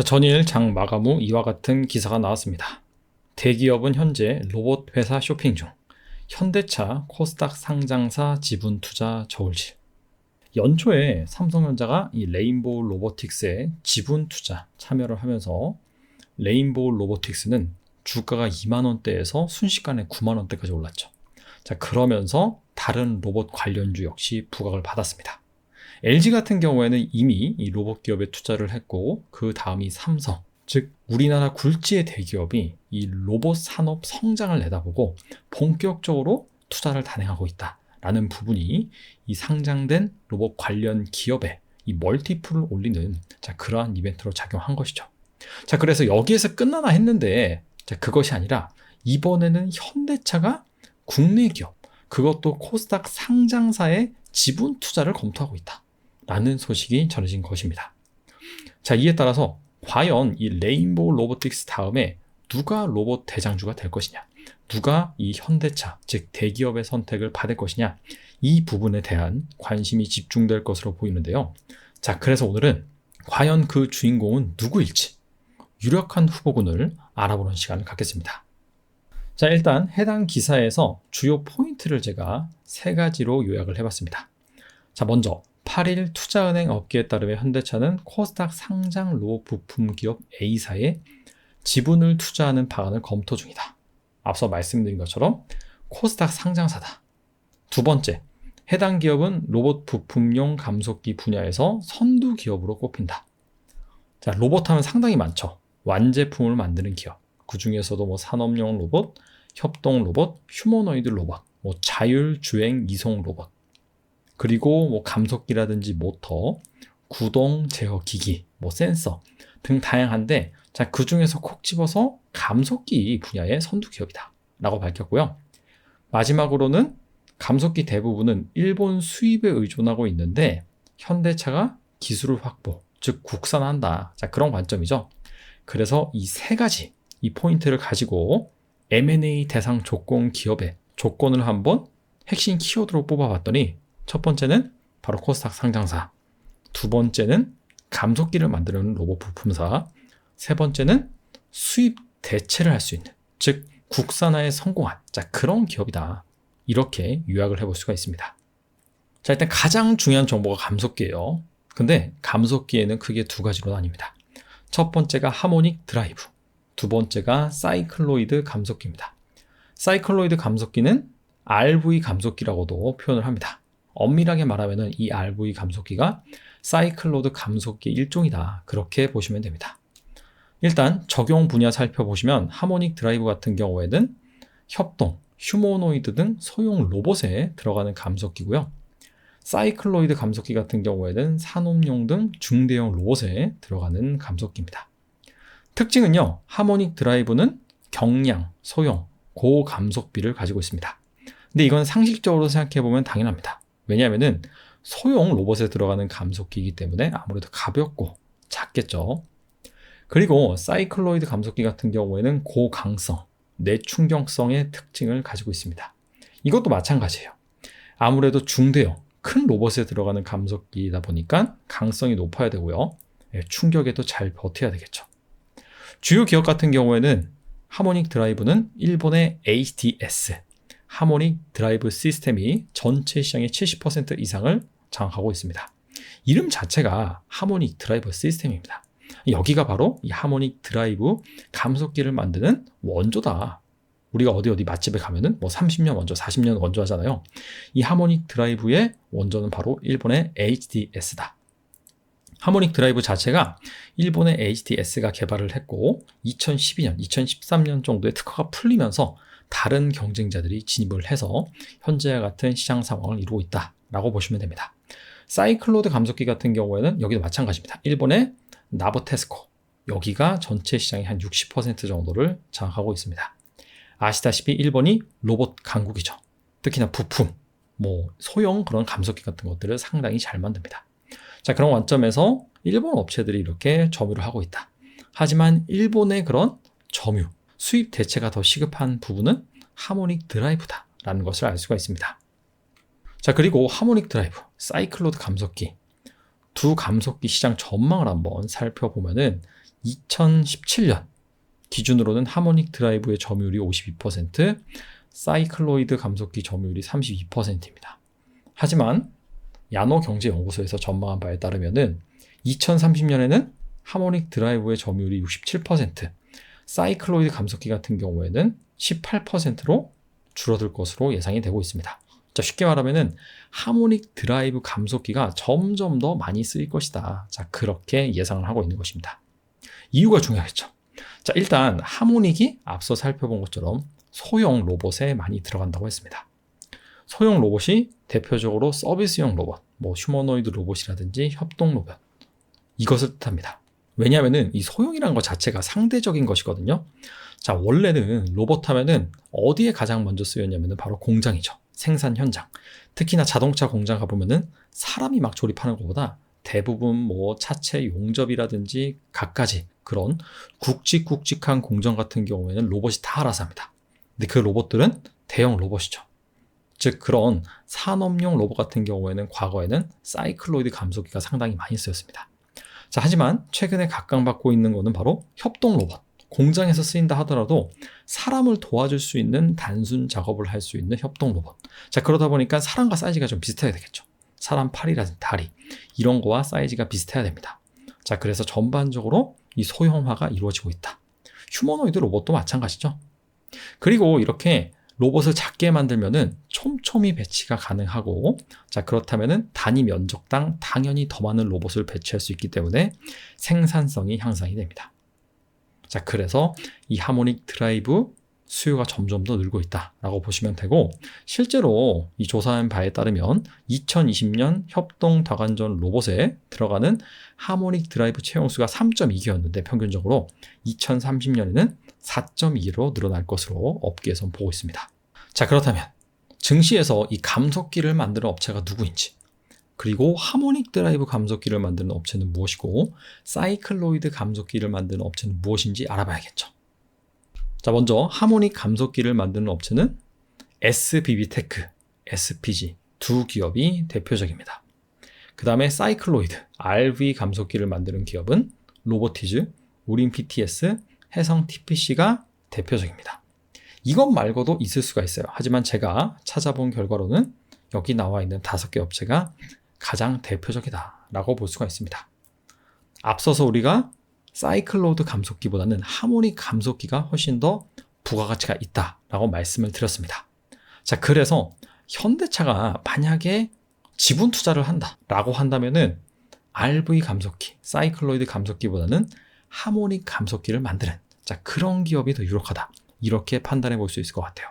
자, 전일 장 마감 후 이와 같은 기사가 나왔습니다. 대기업은 현재 로봇 회사 쇼핑 중. 현대차 코스닥 상장사 지분 투자 저울질. 연초에 삼성전자가 이 레인보우 로보틱스에 지분 투자 참여를 하면서 레인보우 로보틱스는 주가가 2만 원대에서 순식간에 9만 원대까지 올랐죠. 자, 그러면서 다른 로봇 관련주 역시 부각을 받았습니다. LG 같은 경우에는 이미 이 로봇 기업에 투자를 했고, 그 다음이 삼성, 즉 우리나라 굴지의 대기업이 이 로봇 산업 성장을 내다보고 본격적으로 투자를 단행하고 있다라는 부분이 이 상장된 로봇 관련 기업에 이 멀티플을 올리는 그러한 이벤트로 작용한 것이죠. 자, 그래서 여기에서 끝나나 했는데 그것이 아니라 이번에는 현대차가 국내 기업, 그것도 코스닥 상장사의 지분 투자를 검토하고 있다라는 소식이 전해진 것입니다. 자, 이에 따라서 과연 이 레인보우 로보틱스 다음에 누가 로봇 대장주가 될 것이냐, 누가 이 현대차, 즉 대기업의 선택을 받을 것이냐, 이 부분에 대한 관심이 집중될 것으로 보이는데요. 자, 그래서 오늘은 과연 그 주인공은 누구일지 유력한 후보군을 알아보는 시간을 갖겠습니다. 자, 일단 해당 기사에서 주요 포인트를 제가 3가지로 요약을 해봤습니다. 자, 먼저 8일 투자은행 업계에 따르면 현대차는 코스닥 상장 로봇 부품 기업 A사에 지분을 투자하는 방안을 검토 중이다. 앞서 말씀드린 것처럼 코스닥 상장사다. 두 번째, 해당 기업은 로봇 부품용 감속기 분야에서 선두 기업으로 꼽힌다. 자, 로봇 하면 상당히 많죠. 완제품을 만드는 기업, 그 중에서도 산업용 로봇, 협동 로봇, 휴머노이드 로봇, 자율주행 이송 로봇, 그리고 감속기라든지 모터, 구동 제어 기기, 센서 등 다양한데, 자, 그 중에서 콕 집어서 감속기 분야의 선두 기업이다 라고 밝혔고요. 마지막으로는 감속기 대부분은 일본 수입에 의존하고 있는데 현대차가 기술을 확보, 즉 국산한다. 자, 그런 관점이죠. 그래서 이 3가지 이 포인트를 가지고 M&A 대상 조건 기업의 조건을 한번 핵심 키워드로 뽑아봤더니, 첫 번째는 바로 코스닥 상장사, 두 번째는 감속기를 만드는 로봇 부품사, 세 번째는 수입 대체를 할 수 있는, 즉 국산화에 성공한 그런 기업이다. 이렇게 요약을 해볼 수가 있습니다. 자, 일단 가장 중요한 정보가 감속기예요. 근데 감속기에는 크게 2가지로 나뉩니다. 첫 번째가 하모닉 드라이브, 두 번째가 사이클로이드 감속기입니다. 사이클로이드 감속기는 RV 감속기라고도 표현을 합니다. 엄밀하게 말하면 이 RV 감속기가 사이클로이드 감속기 일종이다, 그렇게 보시면 됩니다. 일단 적용 분야 살펴보시면 하모닉 드라이브 같은 경우에는 협동, 휴머노이드 등 소형 로봇에 들어가는 감속기고요. 사이클로이드 감속기 같은 경우에는 산업용 등 중대형 로봇에 들어가는 감속기입니다. 특징은요, 하모닉 드라이브는 경량, 소형, 고감속비를 가지고 있습니다. 근데 이건 상식적으로 생각해보면 당연합니다. 왜냐하면 소형 로봇에 들어가는 감속기이기 때문에 아무래도 가볍고 작겠죠. 그리고 사이클로이드 감속기 같은 경우에는 고강성, 내충격성의 특징을 가지고 있습니다. 이것도 마찬가지예요. 아무래도 중대형, 큰 로봇에 들어가는 감속기이다 보니까 강성이 높아야 되고요. 충격에도 잘 버텨야 되겠죠. 주요 기업 같은 경우에는 하모닉 드라이브는 일본의 HTS, 하모닉 드라이브 시스템이 전체 시장의 70% 이상을 장악하고 있습니다. 이름 자체가 하모닉 드라이브 시스템입니다. 여기가 바로 이 하모닉 드라이브 감속기를 만드는 원조다. 우리가 어디 맛집에 가면은 30년 원조, 40년 원조 하잖아요. 이 하모닉 드라이브의 원조는 바로 일본의 HTS다. 하모닉 드라이브 자체가 일본의 HTS가 개발을 했고 2012년, 2013년 정도에 특허가 풀리면서 다른 경쟁자들이 진입을 해서 현재와 같은 시장 상황을 이루고 있다라고 보시면 됩니다. 사이클로이드 감속기 같은 경우에는 여기도 마찬가지입니다. 일본의 나부테스코, 여기가 전체 시장의 한 60% 정도를 장악하고 있습니다. 아시다시피 일본이 로봇 강국이죠. 특히나 부품, 소형 그런 감속기 같은 것들을 상당히 잘 만듭니다. 자, 그런 관점에서 일본 업체들이 이렇게 점유를 하고 있다. 하지만 일본의 그런 점유, 수입 대체가 더 시급한 부분은 하모닉 드라이브다라는 것을 알 수가 있습니다. 자, 그리고 하모닉 드라이브, 사이클로이드 감속기, 두 감속기 시장 전망을 한번 살펴보면은 2017년 기준으로는 하모닉 드라이브의 점유율이 52%, 사이클로이드 감속기 점유율이 32%입니다. 하지만 야노경제연구소에서 전망한 바에 따르면은 2030년에는 하모닉 드라이브의 점유율이 67%, 사이클로이드 감속기 같은 경우에는 18%로 줄어들 것으로 예상이 되고 있습니다. 자, 쉽게 말하면은 하모닉 드라이브 감속기가 점점 더 많이 쓰일 것이다. 자, 그렇게 예상을 하고 있는 것입니다. 이유가 중요하겠죠. 자, 일단 하모닉이 앞서 살펴본 것처럼 소형 로봇에 많이 들어간다고 했습니다. 소형 로봇이 대표적으로 서비스형 로봇, 휴머노이드 로봇이라든지 협동 로봇, 이것을 뜻합니다. 왜냐하면은 이 소형이라는 것 자체가 상대적인 것이거든요. 자, 원래는 로봇 하면은 어디에 가장 먼저 쓰였냐면은 바로 공장이죠. 생산 현장. 특히나 자동차 공장 가보면은 사람이 막 조립하는 것보다 대부분 차체 용접이라든지 갖가지 그런 굵직굵직한 공정 같은 경우에는 로봇이 다 알아서 합니다. 근데 그 로봇들은 대형 로봇이죠. 즉 그런 산업용 로봇 같은 경우에는 과거에는 사이클로이드 감속기가 상당히 많이 쓰였습니다. 자, 하지만 최근에 각광받고 있는 것은 바로 협동 로봇. 공장에서 쓰인다 하더라도 사람을 도와줄 수 있는 단순 작업을 할 수 있는 협동 로봇. 자, 그러다 보니까 사람과 사이즈가 좀 비슷해야 되겠죠. 사람 팔이라든지 다리 이런 거와 사이즈가 비슷해야 됩니다. 자, 그래서 전반적으로 이 소형화가 이루어지고 있다. 휴머노이드 로봇도 마찬가지죠. 그리고 이렇게 로봇을 작게 만들면은 촘촘히 배치가 가능하고, 자, 그렇다면은 단위 면적당 당연히 더 많은 로봇을 배치할 수 있기 때문에 생산성이 향상이 됩니다. 자, 그래서 이 하모닉 드라이브 수요가 점점 더 늘고 있다라고 보시면 되고, 실제로 이 조사한 바에 따르면 2020년 협동 다관전 로봇에 들어가는 하모닉 드라이브 채용수가 3.2개였는데 평균적으로 2030년에는 4.2로 늘어날 것으로 업계에선 보고 있습니다. 자, 그렇다면 증시에서 이 감속기를 만드는 업체가 누구인지, 그리고 하모닉 드라이브 감속기를 만드는 업체는 무엇이고 사이클로이드 감속기를 만드는 업체는 무엇인지 알아봐야겠죠. 자, 먼저 하모닉 감속기를 만드는 업체는 SBB테크, SPG 두 기업이 대표적입니다. 그 다음에 사이클로이드, RV 감속기를 만드는 기업은 로보티즈, 우린 PTS, 해성 TPC가 대표적입니다. 이것 말고도 있을 수가 있어요. 하지만 제가 찾아본 결과로는 여기 나와 있는 5개 업체가 가장 대표적이다라고 볼 수가 있습니다. 앞서서 우리가 사이클로이드 감속기보다는 하모닉 감속기가 훨씬 더 부가가치가 있다라고 말씀을 드렸습니다. 자, 그래서 현대차가 만약에 지분 투자를 한다라고 한다면은 RV 감속기, 사이클로이드 감속기보다는 하모닉 감속기를 만드는, 자, 그런 기업이 더 유력하다. 이렇게 판단해 볼 수 있을 것 같아요.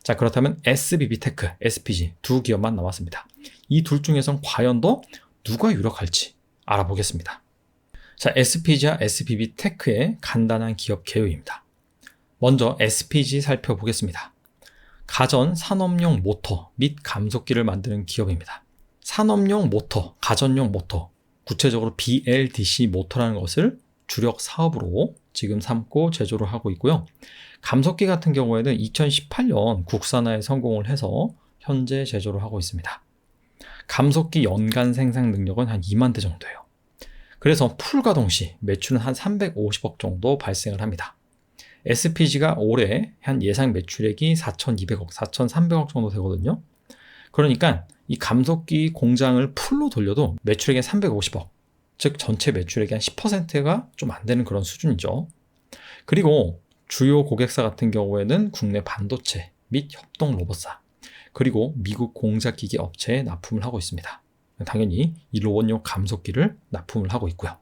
자, 그렇다면 SBB테크, SPG 두 기업만 남았습니다. 이 둘 중에선 과연 더 누가 유력할지 알아보겠습니다. 자, SPG와 SBB테크의 간단한 기업 개요입니다. 먼저 SPG 살펴보겠습니다. 가전 산업용 모터 및 감속기를 만드는 기업입니다. 산업용 모터, 가전용 모터, 구체적으로 BLDC 모터라는 것을 주력 사업으로 지금 삼고 제조를 하고 있고요. 감속기 같은 경우에는 2018년 국산화에 성공을 해서 현재 제조를 하고 있습니다. 감속기 연간 생산 능력은 한 2만 대 정도예요. 그래서 풀 가동 시 매출은 한 350억 정도 발생을 합니다. SPG가 올해 한 예상 매출액이 4,200억, 4,300억 정도 되거든요. 그러니까 이 감속기 공장을 풀로 돌려도 매출액이 350억, 즉 전체 매출액의 한 10%가 좀 안 되는 그런 수준이죠. 그리고 주요 고객사 같은 경우에는 국내 반도체 및 협동 로봇사, 그리고 미국 공작기기 업체에 납품을 하고 있습니다. 당연히 이 로봇용 감속기를 납품을 하고 있고요.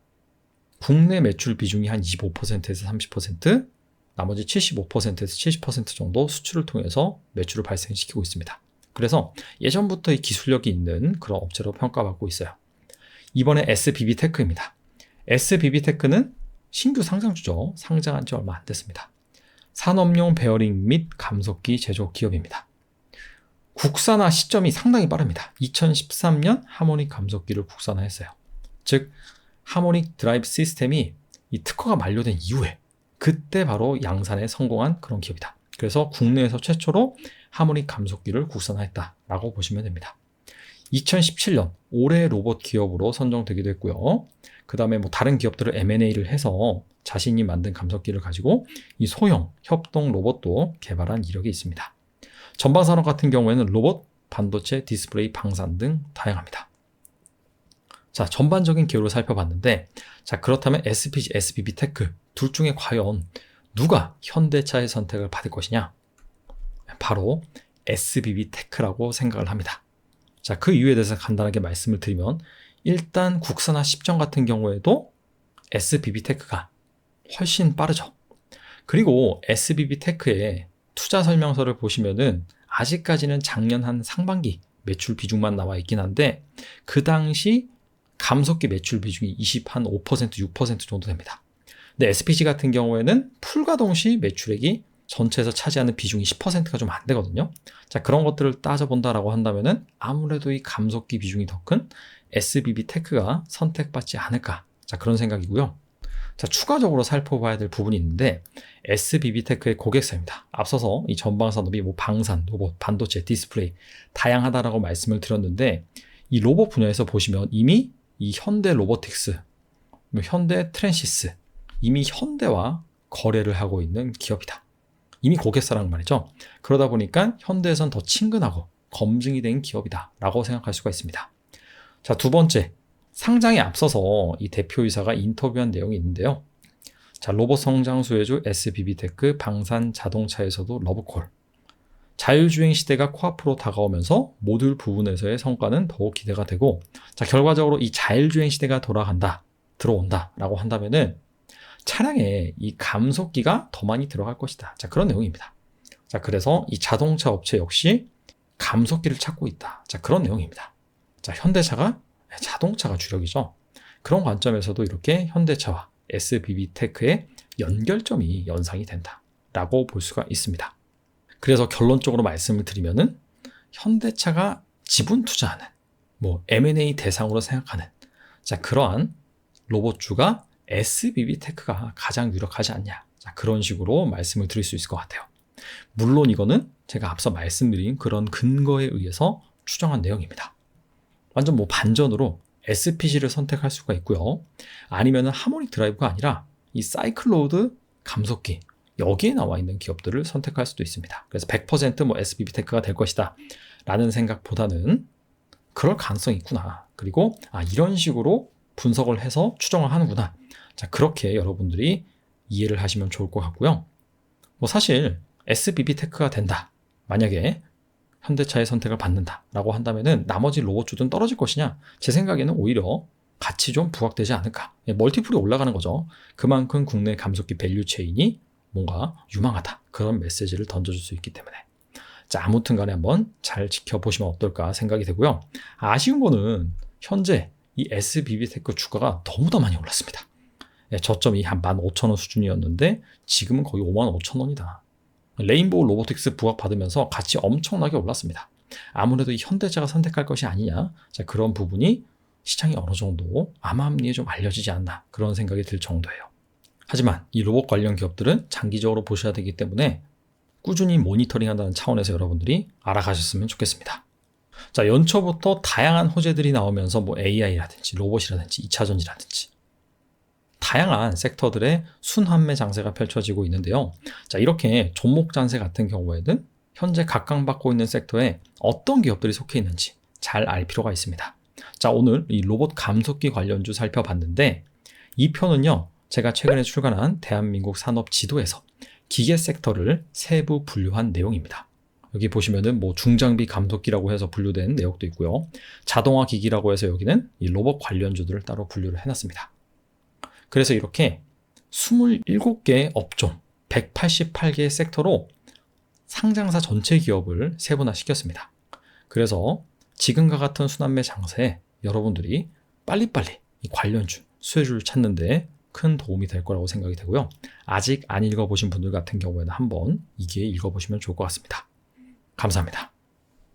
국내 매출 비중이 한 25%에서 30%, 나머지 75%에서 70% 정도 수출을 통해서 매출을 발생시키고 있습니다. 그래서 예전부터 이 기술력이 있는 그런 업체로 평가받고 있어요. 이번에 SBB테크입니다. SBB테크는 신규 상장주죠. 상장한 지 얼마 안 됐습니다. 산업용 베어링 및 감속기 제조 기업입니다. 국산화 시점이 상당히 빠릅니다. 2013년 하모닉 감속기를 국산화했어요. 즉 하모닉 드라이브 시스템이 이 특허가 만료된 이후에 그때 바로 양산에 성공한 그런 기업이다. 그래서 국내에서 최초로 하모닉 감속기를 국산화했다라고 보시면 됩니다. 2017년 올해 로봇 기업으로 선정되기도 했고요. 그 다음에 뭐 다른 기업들을 M&A를 해서 자신이 만든 감속기를 가지고 이 소형 협동 로봇도 개발한 이력이 있습니다. 전방산업 같은 경우에는 로봇, 반도체, 디스플레이, 방산 등 다양합니다. 자, 전반적인 기호를 살펴봤는데, 자, 그렇다면 SPG, SBB테크 둘 중에 과연 누가 현대차의 선택을 받을 것이냐? 바로 SBB테크라고 생각을 합니다. 자, 그 이유에 대해서 간단하게 말씀을 드리면, 일단 국산화 10전 같은 경우에도 SBB테크가 훨씬 빠르죠. 그리고 SBB테크의 투자 설명서를 보시면은 아직까지는 작년 한 상반기 매출 비중만 나와 있긴 한데, 그 당시 감속기 매출 비중이 5%, 6% 정도 됩니다. 근데 SPG 같은 경우에는 풀가동 시 매출액이 전체에서 차지하는 비중이 10%가 좀 안 되거든요. 자, 그런 것들을 따져본다라고 한다면은 아무래도 이 감속기 비중이 더 큰 SBB테크가 선택받지 않을까. 자, 그런 생각이고요. 자, 추가적으로 살펴봐야 될 부분이 있는데, SBB테크의 고객사입니다. 앞서서 이 전방산업이 뭐 방산, 로봇, 반도체, 디스플레이 다양하다라고 말씀을 드렸는데, 이 로봇 분야에서 보시면 이미 이 현대 로보틱스, 현대 트랜시스, 이미 현대와 거래를 하고 있는 기업이다. 이미 고객사라는 말이죠. 그러다 보니까 현대에선 더 친근하고 검증이 된 기업이다 라고 생각할 수가 있습니다. 자, 두 번째, 상장에 앞서서 이 대표이사가 인터뷰한 내용이 있는데요. 자, 로봇 성장 수혜주 SBB테크 방산 자동차에서도 러브콜. 자율주행 시대가 코앞으로 다가오면서 모듈 부분에서의 성과는 더욱 기대가 되고, 자, 결과적으로 이 자율주행 시대가 들어온다 라고 한다면은 차량에 이 감속기가 더 많이 들어갈 것이다. 자, 그런 내용입니다. 자, 그래서 이 자동차 업체 역시 감속기를 찾고 있다. 자, 그런 내용입니다. 자, 현대차가 자동차가 주력이죠. 그런 관점에서도 이렇게 현대차와 SBB테크의 연결점이 연상이 된다라고 볼 수가 있습니다. 그래서 결론적으로 말씀을 드리면은 현대차가 지분 투자하는 뭐 M&A 대상으로 생각하는 자, 그러한 로봇주가 SBB테크가 가장 유력하지 않냐. 자, 그런 식으로 말씀을 드릴 수 있을 것 같아요. 물론 이거는 제가 앞서 말씀드린 그런 근거에 의해서 추정한 내용입니다. 완전 뭐 반전으로 SPG를 선택할 수가 있고요. 아니면은 하모닉 드라이브가 아니라 이 사이클로드 감속기 여기에 나와 있는 기업들을 선택할 수도 있습니다. 그래서 100% SBB테크가 될 것이다 라는 생각보다는 그럴 가능성이 있구나. 그리고 이런 식으로 분석을 해서 추정을 하는구나. 자, 그렇게 여러분들이 이해를 하시면 좋을 것 같고요. 뭐 사실 SBB테크가 된다. 만약에 현대차의 선택을 받는다라고 한다면은 나머지 로봇주들은 떨어질 것이냐? 제 생각에는 오히려 같이 좀 부각되지 않을까. 멀티플이 올라가는 거죠. 그만큼 국내 감속기 밸류 체인이 뭔가 유망하다. 그런 메시지를 던져줄 수 있기 때문에. 자, 아무튼 간에 한번 잘 지켜보시면 어떨까 생각이 되고요. 아쉬운 거는 현재 이 SBB테크 주가가 너무나 많이 올랐습니다. 저점이 한 15,000원 수준이었는데 지금은 거의 55,000원이다. 레인보우 로보틱스 부각받으면서 같이 엄청나게 올랐습니다. 아무래도 이 현대차가 선택할 것이 아니냐. 자, 그런 부분이 시장이 어느 정도 암암리에 좀 알려지지 않나 그런 생각이 들 정도예요. 하지만 이 로봇 관련 기업들은 장기적으로 보셔야 되기 때문에 꾸준히 모니터링한다는 차원에서 여러분들이 알아가셨으면 좋겠습니다. 자, 연초부터 다양한 호재들이 나오면서 뭐 AI라든지 로봇이라든지 2차전지라든지 다양한 섹터들의 순환매 장세가 펼쳐지고 있는데요. 자, 이렇게 종목 장세 같은 경우에는 현재 각광받고 있는 섹터에 어떤 기업들이 속해 있는지 잘 알 필요가 있습니다. 자, 오늘 이 로봇 감속기 관련주 살펴봤는데 이 표는요, 제가 최근에 출간한 대한민국 산업 지도에서 기계 섹터를 세부 분류한 내용입니다. 여기 보시면은 뭐 중장비 감속기라고 해서 분류된 내역도 있고요. 자동화 기기라고 해서 여기는 이 로봇 관련주들을 따로 분류를 해놨습니다. 그래서 이렇게 27개 업종, 188개의 섹터로 상장사 전체 기업을 세분화시켰습니다. 그래서 지금과 같은 순환매 장세에 여러분들이 빨리빨리 이 관련주, 수혜주를 찾는 데 큰 도움이 될 거라고 생각이 되고요. 아직 안 읽어보신 분들 같은 경우에는 한번 이 기회에 읽어보시면 좋을 것 같습니다. 감사합니다.